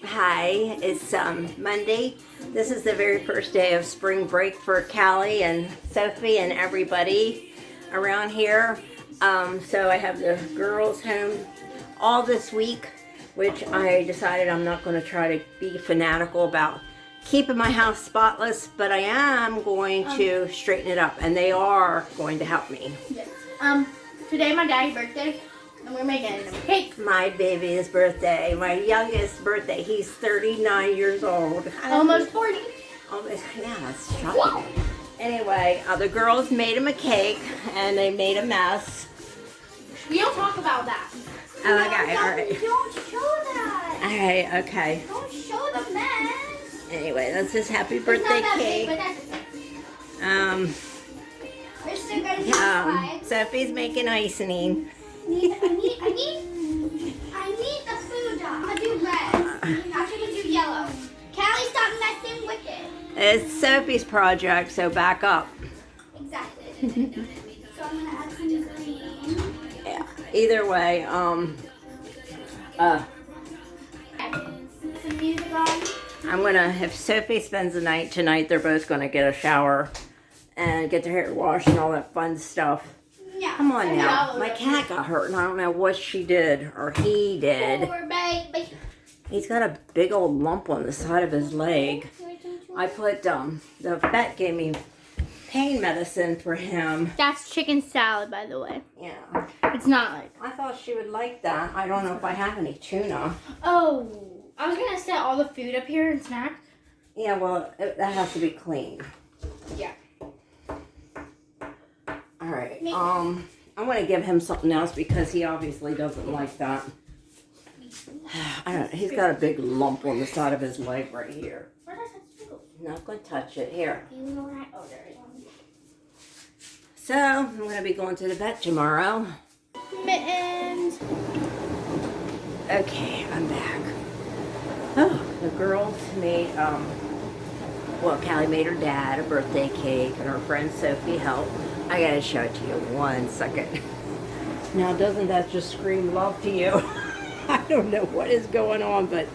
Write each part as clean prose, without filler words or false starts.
Hi, it's Monday. This is the very first day of spring break for Callie and Sophie and everybody around here. So I have the girls home all this week, which I decided I'm not going to try to be fanatical about keeping my house spotless, but I am going to straighten it up, and they are going to help me. Yes. Today my daddy's birthday, and we're making a cake. My baby's birthday, my youngest birthday. He's 39 years old. Almost 40. Almost, yeah, that's shocking. Anyway, the girls made him a cake, and they made a mess. We don't talk about that. Oh, okay, all right. Don't show that. All right, okay. Don't show the mess. Anyway, that's his happy It's birthday not that big, cake. but that's We're still gonna be quiet. Sophie's making icing. I need the food done. I'm gonna do red. I'm actually gonna do yellow. Callie, stop messing with it. It's Sophie's project, so back up. Exactly. So I'm gonna add some green. Yeah. Either way, Some music on. I'm gonna, if Sophie spends the night tonight, they're both gonna get a shower and get their hair washed and all that fun stuff. Yeah. Come on now. My cat got hurt and I don't know what she did or he did. Poor baby. He's got a big old lump on the side of his leg. I put, the vet gave me pain medicine for him. That's chicken salad, by the way. Yeah. It's not like. I thought she would like that. I don't know if I have any tuna. Oh, I was gonna set all the food up here and snacks. Yeah, well, that has to be clean. Yeah. All right. I'm going to give him something else because he obviously doesn't like that. I don't know. He's got a big lump on the side of his leg right here. Where does that go? Not going to touch it. Here. You know where oh, there it is. So, I'm going to be going to the vet tomorrow. Mittens. Okay, I'm back. Oh, the girls made, well, Callie made her dad a birthday cake, and her friend Sophie helped. I gotta show it to you 1 second. Now, doesn't that just scream love to you? I don't know what is going on, but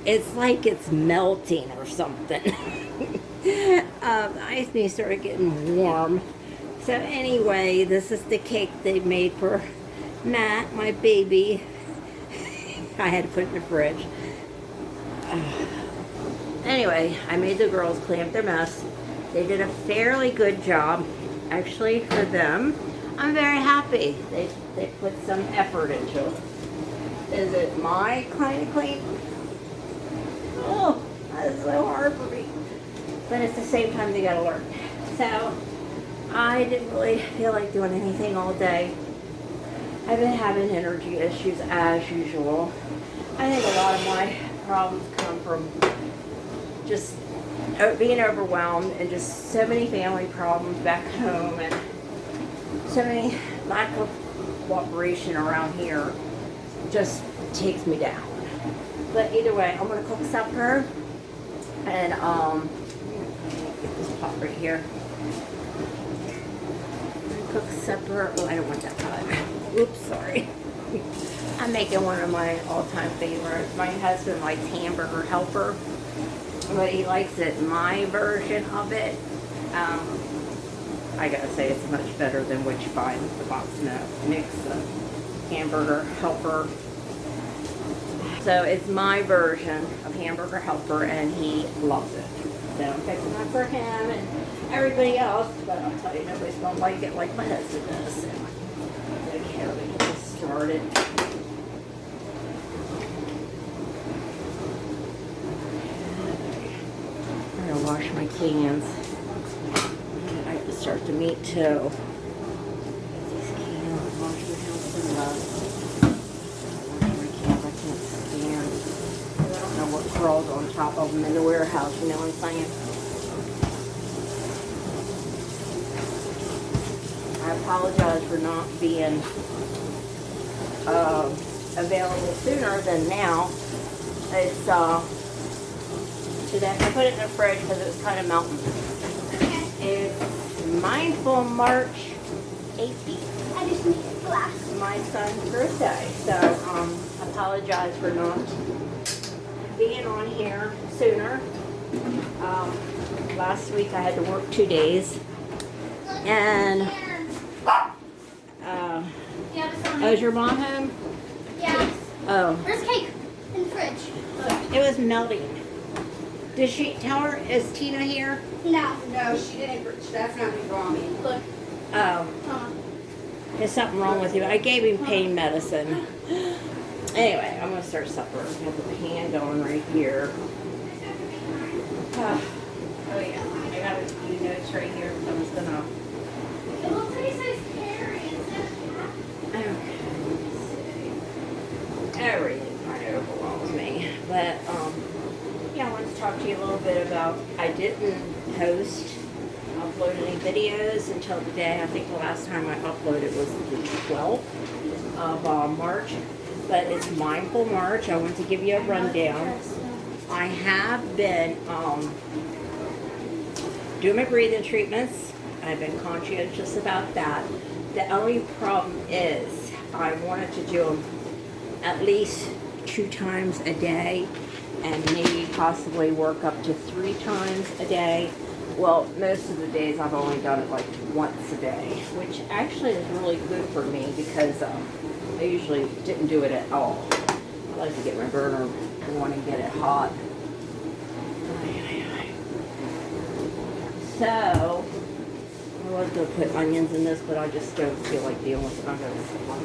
it's like it's melting or something. The ice cream started getting warm. So anyway, this is the cake they made for Matt, my baby. I had to put it in the fridge. Anyway, I made the girls clean up their mess. They did a fairly good job, actually, for them. I'm very happy. They put some effort into it. Is it my kind of clean? Oh, that's so hard for me. But at the same time, they gotta learn. So, I didn't really feel like doing anything all day. I've been having energy issues as usual. I think a lot of my problems come from just being overwhelmed and just so many family problems back home and so many lack of cooperation around here just takes me down. But either way, I'm gonna cook supper and get this pot right here. Cook supper. Oh, I don't want that pot. Oops, sorry. I'm making one of my all-time favorites. My husband likes hamburger helper, but he likes it my version of it. I gotta say it's much better than what you buy in the box mix of hamburger helper. So it's my version of hamburger helper, and he loves it. So I'm fixing that for him and everybody else, but I'll tell you, nobody's gonna like it like my husband does. So, okay, let me get this started. I'm gonna wash my cans. I have to start the meat too. These cans, wash my house and wash my cans. I can't stand. I don't know what crawls on top of them in the warehouse. You know what I'm saying? I apologize for not being available sooner than now. It's today I put it in the fridge because it was kind of melting. It's Mindful March 18th. I just need a glass. My son's birthday, so apologize for not being on here sooner. Last week I had to work 2 days. And, is your mom home? Yes. Oh. Where's cake? In the fridge. It was melting. Did she tell her, is Tina here? No. No, she didn't. That's not who brought me. Look. Oh. There's something wrong with you. I gave him pain medicine. Anyway, I'm going to start supper. I have the pan going right here. Oh yeah, I got a few notes right here. I'm just going to... It looks like it says carrot instead of Everything kind of overwhelms me. But, yeah, I wanted to talk to you a little bit about, I didn't upload any videos until today. I think the last time I uploaded was the 12th of March. But it's Mindful March. I want to give you a rundown. I have been doing my breathing treatments. I've been conscientious about that. The only problem is I wanted to do them at least 2 times a day and maybe possibly work up to 3 times a day. Well, most of the days I've only done it like once a day, which actually is really good for me because I usually didn't do it at all. I like to get my burner going and get it hot. So, I was going to put onions in this, but I just don't feel like dealing with it. I'm going to put one.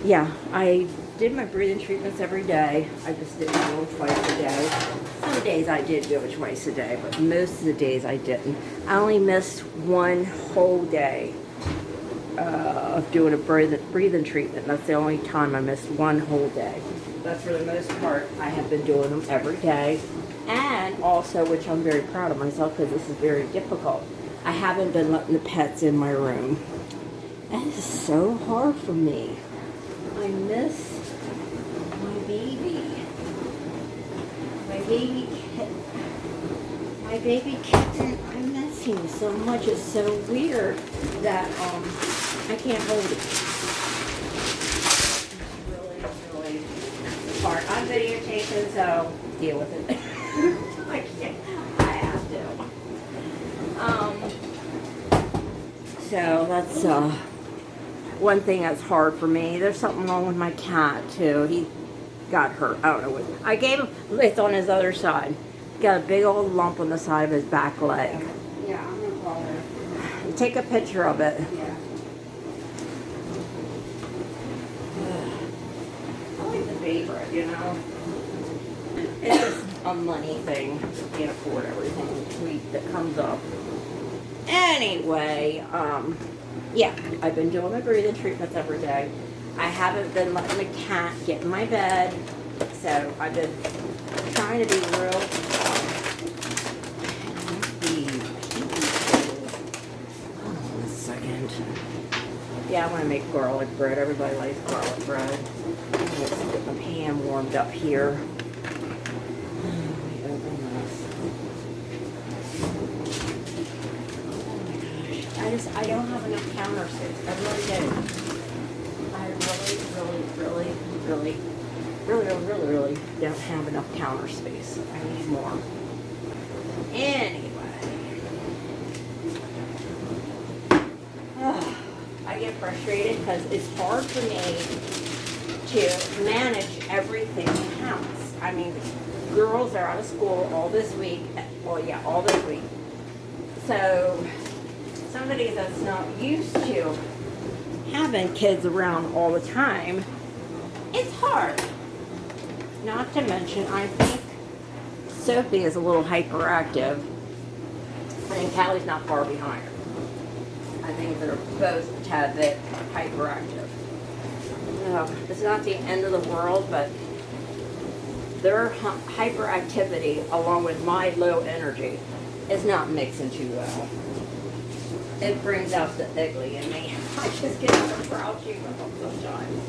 Yeah, I did my breathing treatments every day. I just didn't do them twice a day. Some days I did do it twice a day, but most of the days I didn't. I only missed 1 whole day of doing a breathing treatment. That's the only time I missed 1 whole day. But for the most part, I have been doing them every day. And also, which I'm very proud of myself because this is very difficult, I haven't been letting the pets in my room. That is so hard for me. I miss my baby. My baby kitten. My baby kitten, I miss him so much. It's so weird that I can't hold it. It's really, really hard. I'm videotaping, so deal with it. I can't. I have to. So that's one thing that's hard for me. There's something wrong with my cat too. He got hurt. I don't know what. I gave him. It's on his other side. Got a big old lump on the side of his back leg. Yeah, I'm gonna call her. Take a picture of it. Yeah. I like the favorite, you know. It's just a money thing. Can't afford everything that comes up. Anyway, yeah, I've been doing my breathing treatments every day. I haven't been letting the cat get in my bed, so I've been trying to be real. Hold on a second. Yeah, I want to make garlic bread. Everybody likes garlic bread. Let's get my pan warmed up here. Let me open this. I don't have enough counter space. I really don't. I really don't have enough counter space. I need more. Anyway. I get frustrated because it's hard for me to manage everything in the house. I mean, girls are out of school all this week. Well, yeah, all this week. So somebody that's not used to having kids around all the time, it's hard. Not to mention, I think Sophie is a little hyperactive, and Callie's not far behind her. I think they're both a tad bit hyperactive. It's not the end of the world, but their hyperactivity, along with my low energy, is not mixing too well. It brings out the ugly in me. I just get so grouchy with them sometimes.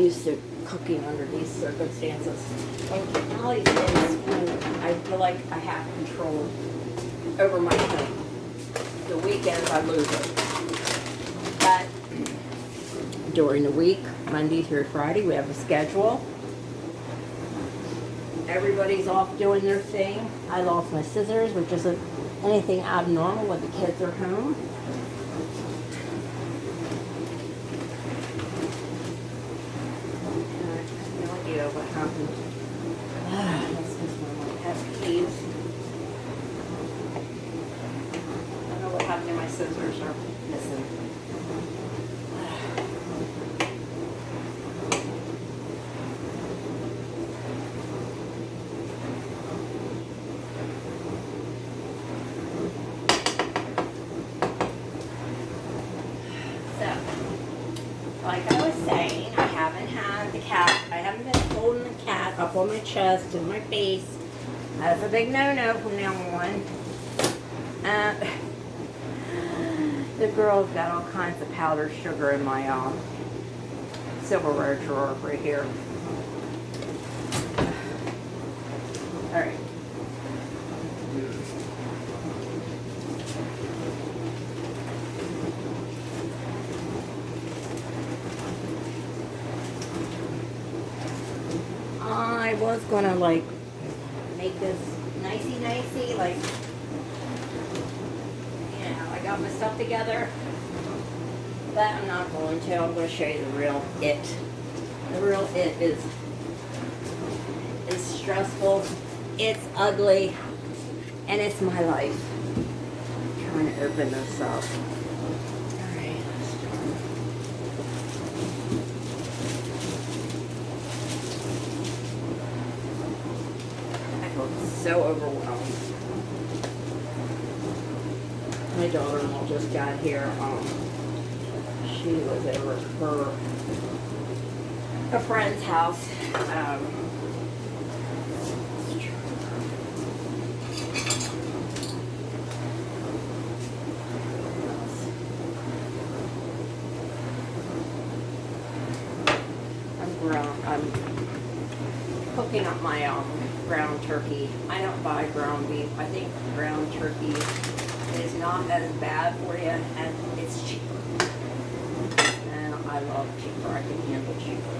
used to cooking under these circumstances. Like all these days when I feel like I have control over my home. The weekends I lose it. But during the week, Monday through Friday, we have a schedule. Everybody's off doing their thing. I lost my scissors, which isn't anything abnormal when the kids are home. And I have no idea what happened. That's just one of my pet peeves. I don't know what happened to my scissors are missing. Like I was saying, I haven't had the cat, I haven't been holding the cat up on my chest and my face. That's a big no-no from now on. The girls got all kinds of powdered sugar in my silverware drawer right here. All right. I was gonna like make this nicey, like, you know, I got my stuff together, but I'm not going to. I'm going to show you the real it. The real it is stressful, it's ugly, and it's my life. I'm trying to open this up. So overwhelmed. My daughter-in-law just got here. She was over at a friend's house. I'm cooking up my ground turkey. I don't buy ground beef. I think ground turkey is not as bad for you, and it's cheaper. And I love cheaper. I can handle cheaper.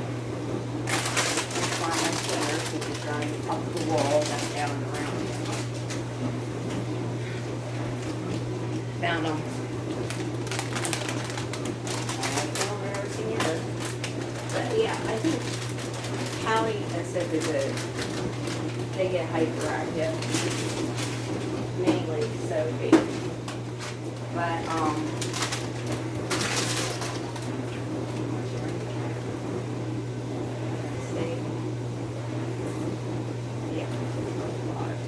That's why my sweaters, which is running up the wall, that's down and around. Found them. I don't know where everything is. But yeah, I think Callie has said that they get hyperactive, mainly Sophie. But see, yeah, all right,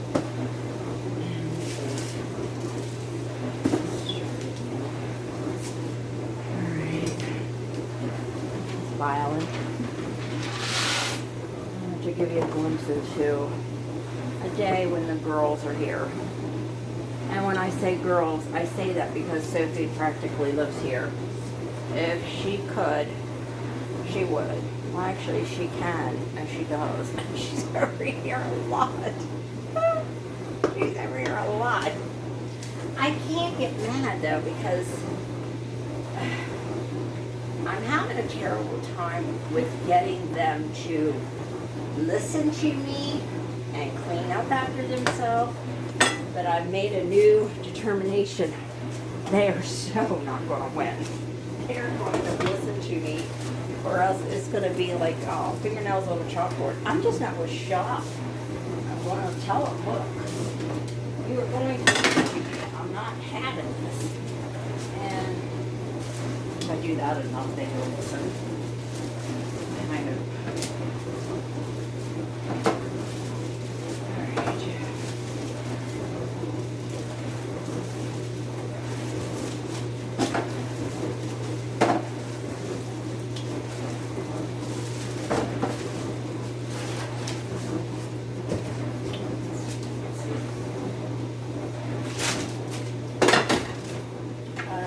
smiling. To give you a glimpse into a day when the girls are here. And when I say girls, I say that because Sophie practically lives here. If she could, she would. Well, actually, she can, and she does. And she's over here a lot. She's over here a lot. I can't get mad, though, because I'm having a terrible time with getting them to listen to me and clean up after themselves, but I've made a new determination. They are so not going to win. They're going to listen to me, or else it's going to be like fingernails on a chalkboard. I'm just not going to shut up. I'm going to tell them, look, you are going to listen to me. I'm not having this. And if I do that enough, they will listen. And I know.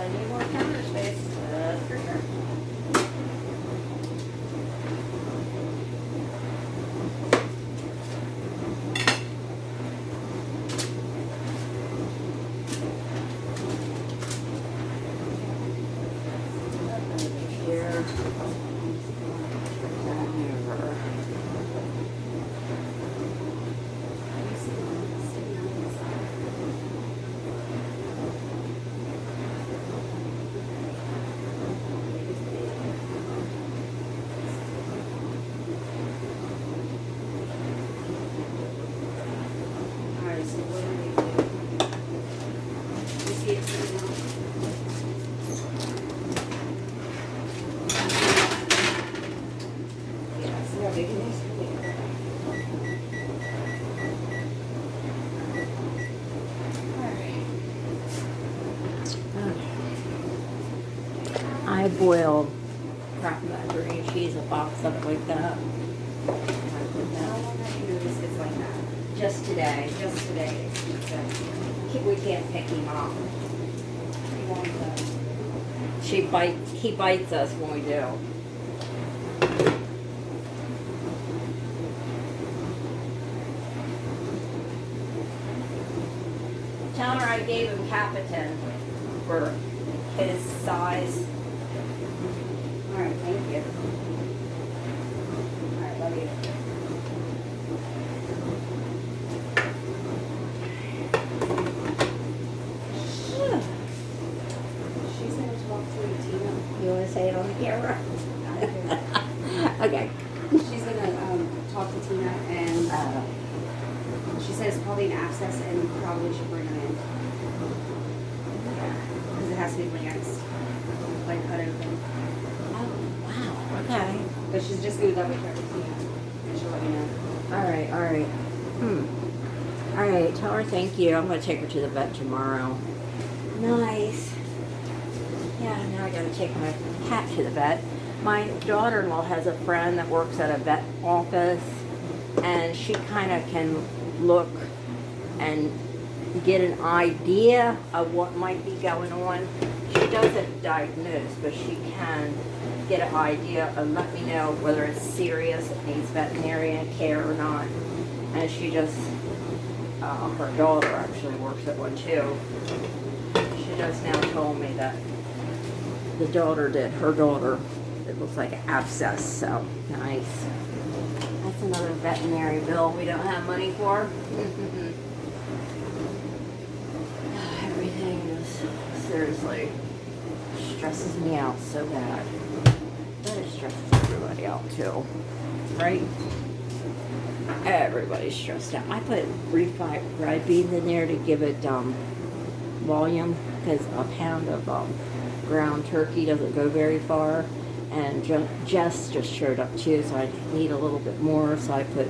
Need more counter space, for sure. I boil cracked macaroni and cheese, a box of it like that. I put How that long have you noticed it's like that? just today. Just today. We can't pick him up. He wants that. He bites us when we do. Tell her I gave him Capitan for his size. All right, thank you. All right, love you. She's gonna talk to Tina. You want to say it on the camera? Okay. She's gonna talk to Tina, and she says it's probably an abscess, and probably should bring her in because it has to be lanced, like cut open. Oh, wow. Okay. But she's just gonna double check with Tina, and she'll let me know. All right. All right. All right. Tell her thank you. I'm going to take her to the vet tomorrow. Nice. Yeah, now I got to take my cat to the vet. My daughter-in-law has a friend that works at a vet office, and she kind of can look and get an idea of what might be going on. She doesn't diagnose, but she can get an idea and let me know whether it's serious, it needs veterinarian care or not. And she just, her daughter actually works at one too. She just now told me that the daughter did, her daughter, it looks like an abscess, so nice. That's another veterinary bill we don't have money for. Everything is seriously stresses me out so bad. But it stresses everybody out too, right? Everybody's stressed out. I put refried beans in there to give it volume, because a pound of ground turkey doesn't go very far. And Jess just showed up too, so I need a little bit more. So I put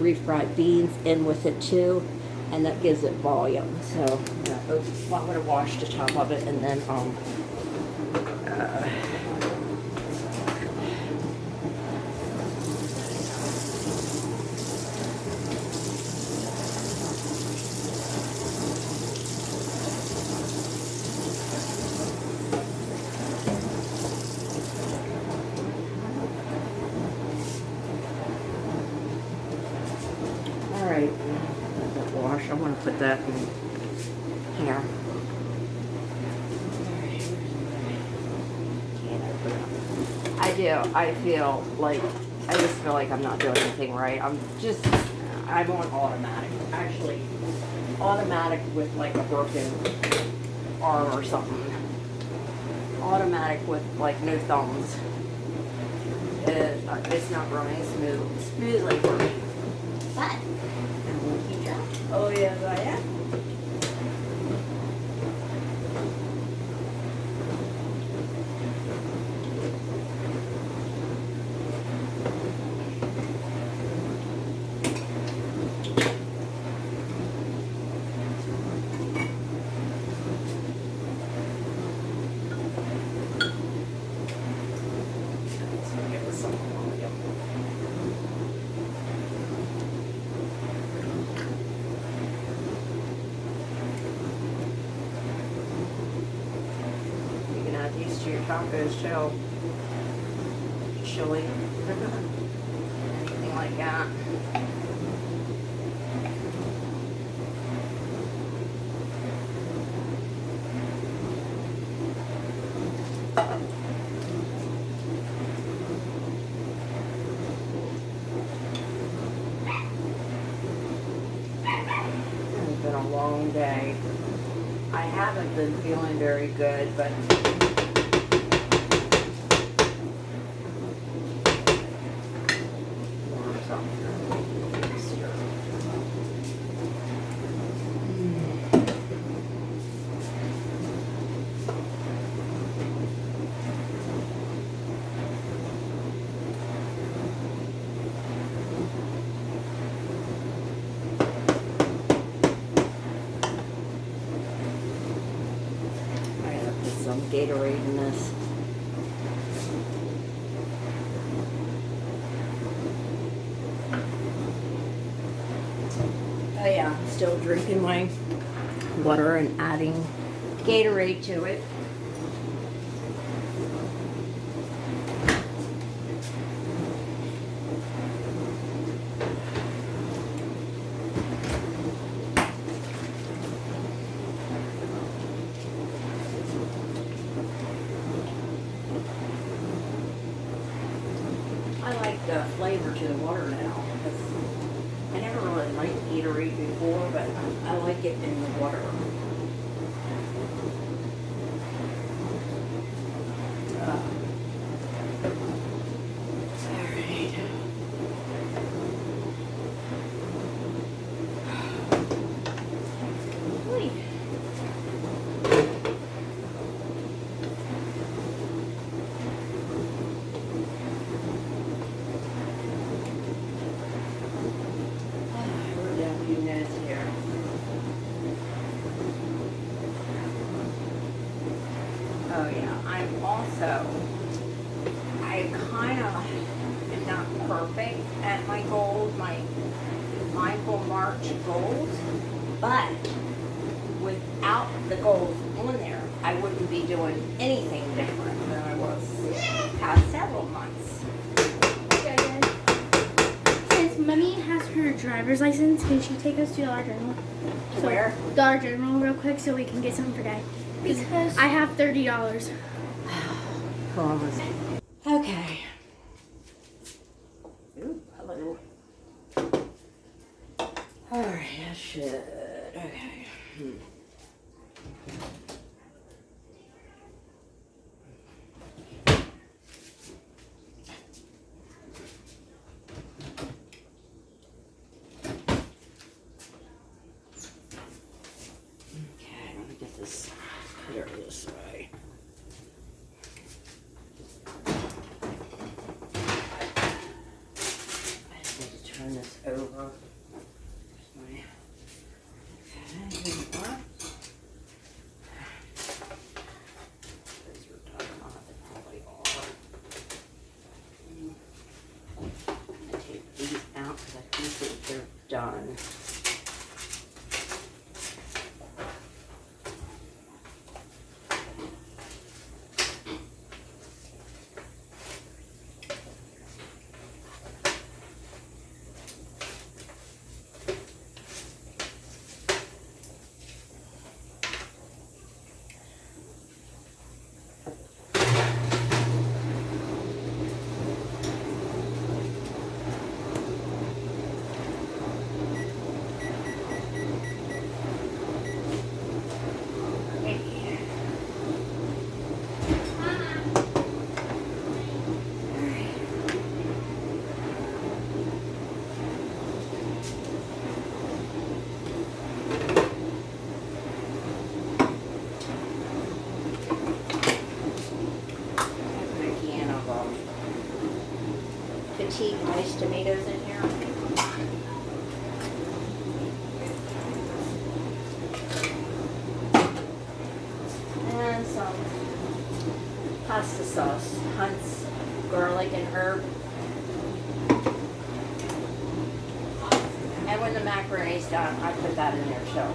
refried beans in with it too, and that gives it volume. So I'm gonna wash the top of it, and then all right, wash. I want to put that in here. I do. I feel like, I just feel like I'm not doing anything right. I'm on automatic. Actually, automatic with like a broken arm or something. Automatic with like no thumbs. It's not running smoothly for me. But I'm going to keep track. Oh yes, I am. You can add these to your tacos too. Chili. Anything like that. It's been a long day. I haven't been feeling very good, but or something. I gotta put some Gatorade in this. yeah, still drinking my water and adding Gatorade to it. I like the flavor to the water now because I never really liked Gatorade before, but I like it in the water. Alright. Oy. We're down a few minutes here. Oh yeah, I kind of am not perfect at my goals, my mindful March goals, but without the goals on there, I wouldn't be doing anything different than I was past several months. Since Mummy has her driver's license, can she take us to Dollar General? Where? Dollar General real quick so we can get something for Dad. Because I have $30. Promise. Okay. Ooh, hello. Alright, I should. Okay. Okay, let me get this. Put her this way. I just need to turn this over. Okay, here we are. Those were done on it, they probably are. I'm gonna take these out because I think that they're done. Petite nice tomatoes in here. And some pasta sauce, Hunt's garlic and herb. And when the macaroni's done, I put that in there too.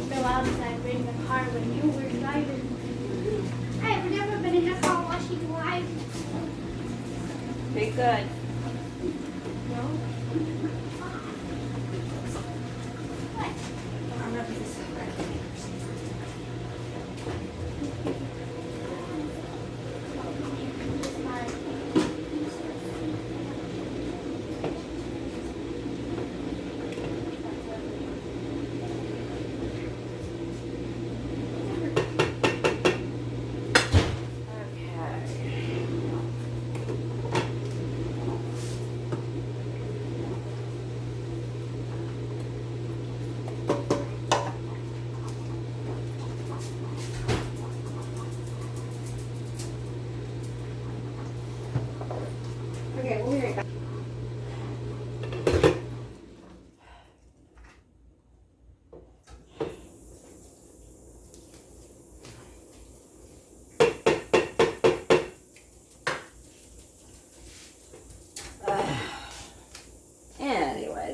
Go outside, bring the car when you were driving. I've never been in a car while she drives. Be good. Okay.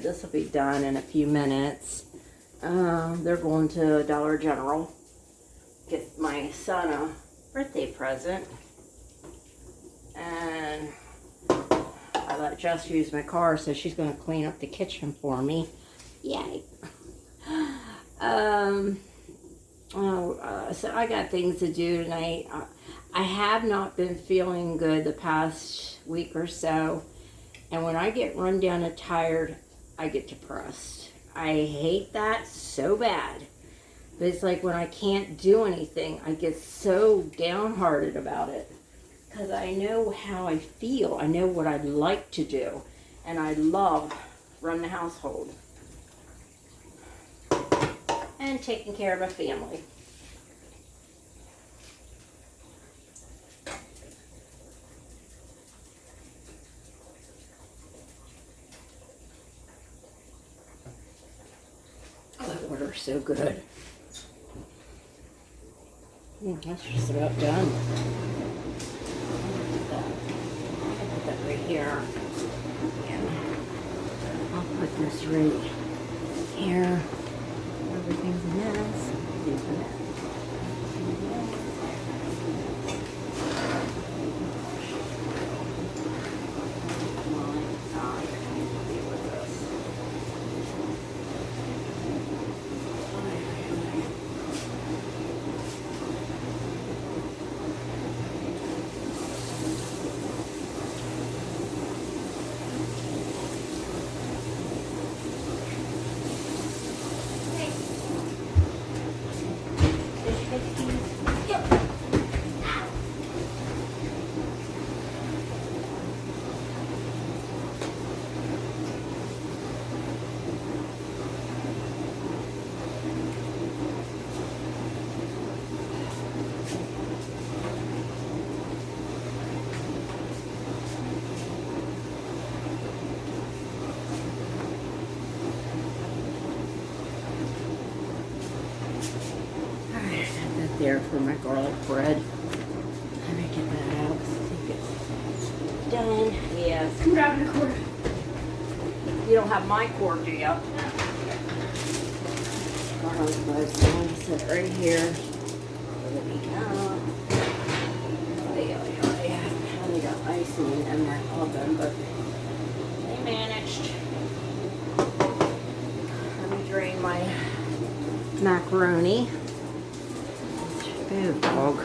this will be done in a few minutes. They're going to Dollar General. Get my son a birthday present. And I let Jess use my car, so she's going to clean up the kitchen for me. Yay. So I got things to do tonight. I have not been feeling good the past week or so. And when I get run down and tired, I get depressed. I hate that so bad. But it's like when I can't do anything, I get so downhearted about it. Because I know how I feel. I know what I'd like to do. And I love running the household. And taking care of a family. Oh, that water's so good. That's just about done. Put that right here. Yeah. I'll put this right here. Everything's a mess. Everything's a mess. There for my garlic bread. Let me get that out. I think it's done. Yes. I'm grabbing a cord. You don't have my cord, do you? No. Garlic bread's going to sit right here. Let me go. I only got icing in my oven, but they managed. Let me drain my macaroni. Ew, dog.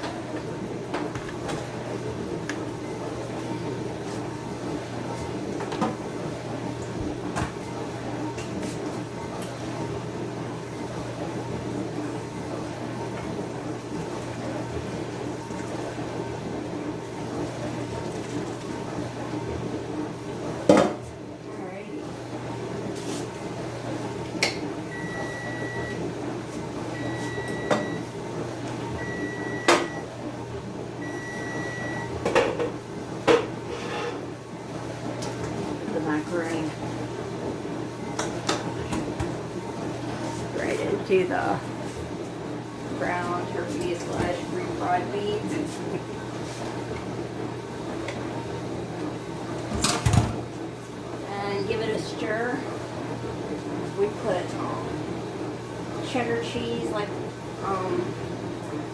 Macaroni right into the brown turkey / refried beans. And give it a stir. We put cheddar cheese, like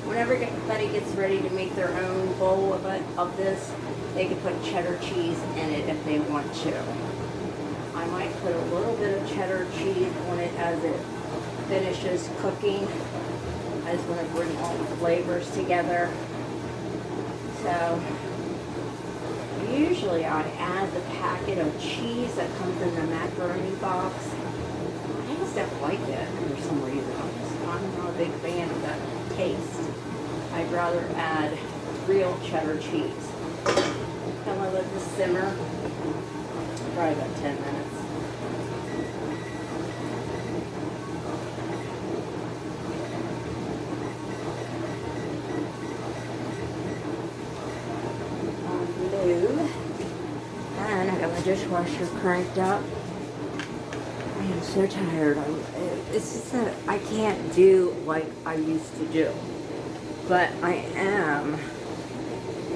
whenever everybody gets ready to make their own bowl of this, they can put cheddar cheese in it if they want to. I might put a little bit of cheddar cheese on it as it finishes cooking. I just want to bring all the flavors together. So usually I add the packet of cheese that comes in the macaroni box. I just don't like it for some reason. I'm not a big fan of that taste. I'd rather add real cheddar cheese. I'm gonna let this simmer probably about 10 minutes. And I got my dishwasher cranked up. I am so tired. It's just that I can't do like I used to do. But I am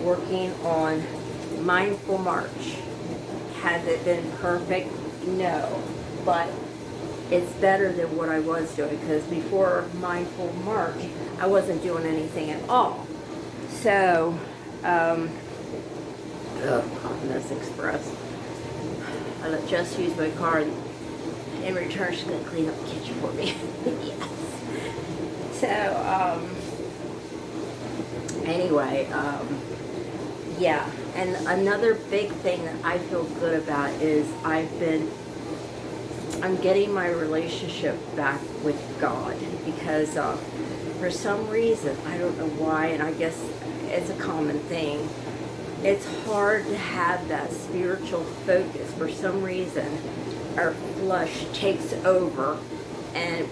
working on Mindful March. Has it been perfect? No. but it's better than what I was doing, because before Mindful March, I wasn't doing anything at all. So, Miss Express. I let Jess use my car, and in return, she's going to clean up the kitchen for me. Yes. So, anyway, yeah. And another big thing that I feel good about is I'm getting my relationship back with God, because for some reason, I don't know why, and I guess it's a common thing, it's hard to have that spiritual focus. For some reason, our flesh takes over and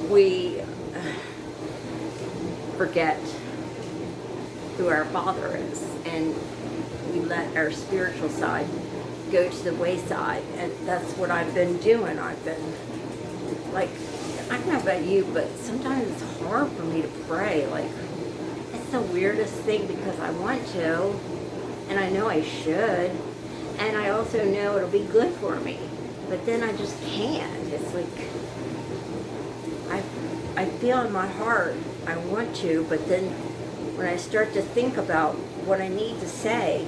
we forget who our Father is, and we let our spiritual side go to the wayside. And that's what I've been doing. I've been, like, I don't know about you, but sometimes it's hard for me to pray. Like, it's the weirdest thing, because I want to, and I know I should, and I also know it'll be good for me, but then I just can't. It's like, I feel in my heart I want to, but then when I start to think about what I need to say,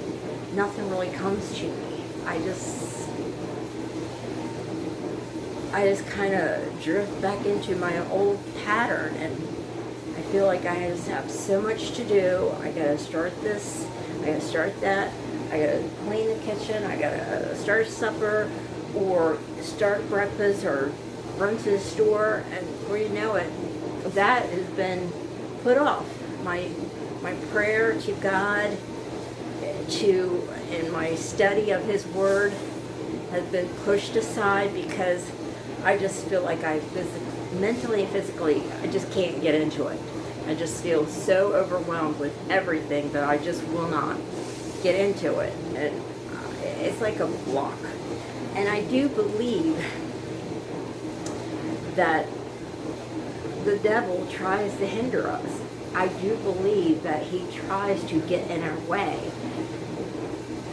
nothing really comes to me. I just kind of drift back into my old pattern, and I feel like I just have so much to do. I gotta start this, I gotta start that, I gotta clean the kitchen, I gotta start supper, or start breakfast, or run to the store, and before you know it, that has been put off. My prayer to God, in my study of His Word, has been pushed aside, because I just feel like mentally and physically, I just can't get into it. I just feel so overwhelmed with everything that I just will not get into it. And it's like a block. And I do believe that the devil tries to hinder us. I do believe that he tries to get in our way.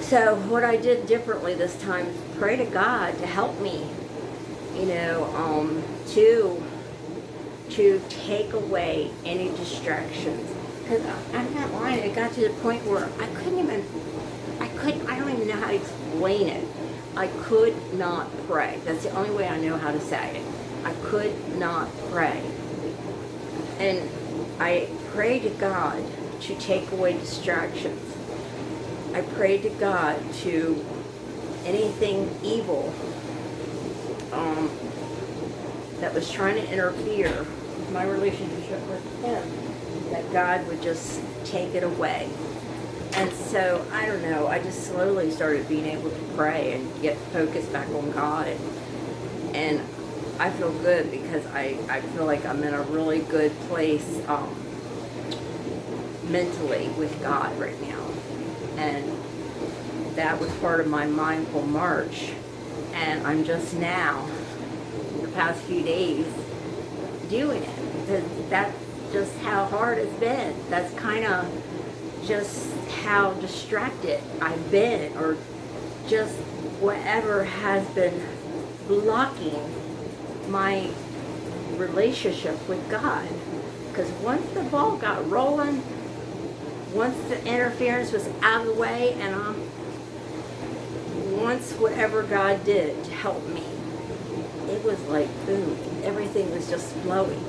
So what I did differently this time is pray to God to help me, to take away any distractions. Because I'm not lying, it got to the point where I don't even know how to explain it. I could not pray. That's the only way I know how to say it. I could not pray. And I pray to God to take away distractions. I pray to God to anything evil that was trying to interfere with my relationship with Him, that God would just take it away. And so, I don't know, I just slowly started being able to pray and get focused back on God. And I feel good, because I feel like I'm in a really good place mentally with God right now. And that was part of my Mindful March. And I'm just now, the past few days, doing it. Because that's just how hard it's been. That's kind of just how distracted I've been, or just whatever has been blocking my relationship with God. Because once the ball got rolling, once the interference was out of the way, and once whatever God did to help me, it was like, boom, everything was just flowing.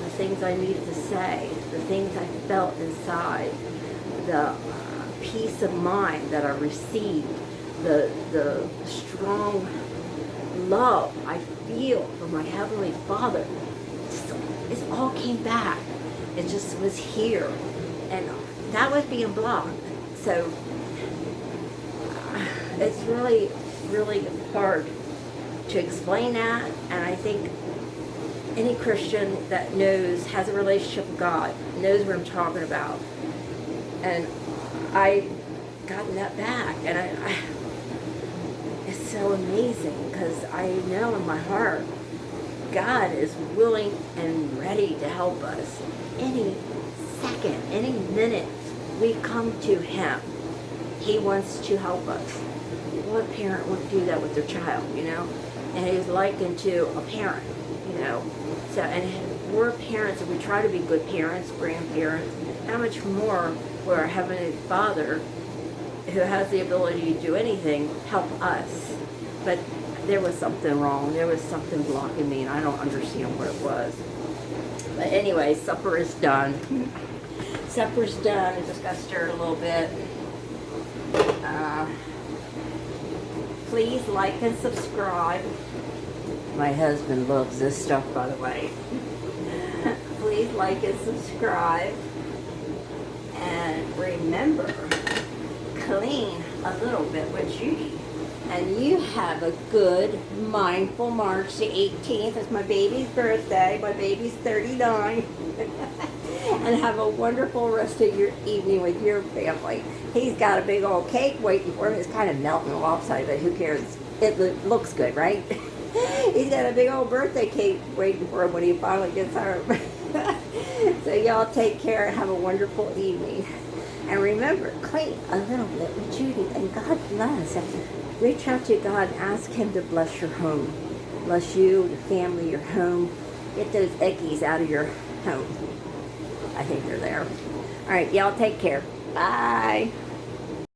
The things I needed to say, the things I felt inside, the peace of mind that I received, the strong love I feel from my Heavenly Father, it all came back. It just was here. And that was being blocked. So it's really, really hard to explain that. And I think any Christian that has a relationship with God, knows what I'm talking about. And I've gotten that back. And it's so amazing, because I know in my heart, God is willing and ready to help us. Any second, any minute we come to Him, He wants to help us. What parent would do that with their child, and he was likened to a parent, you know. So, and we're parents, and we try to be good parents, grandparents. How much more will our Heavenly Father, who has the ability to do anything, help us? But there was something wrong. There was something blocking me, and I don't understand what it was. But anyway, supper is done. Supper's done. I just got stirred a little bit. Please like and subscribe. My husband loves this stuff, by the way. Please like and subscribe. And remember, clean a little bit with Judy. And you have a good, mindful March the 18th. It's my baby's birthday. My baby's 39. And have a wonderful rest of your evening with your family. He's got a big old cake waiting for him. It's kind of melting lopsided, but who cares? It looks good, right? He's got a big old birthday cake waiting for him when he finally gets home. So y'all take care and have a wonderful evening. And remember, clean a little bit with Judy, and God bless. Reach out to God and ask Him to bless your home. Bless you, your family, your home. Get those ickies out of your home. I think they're there. All right, y'all take care. Bye.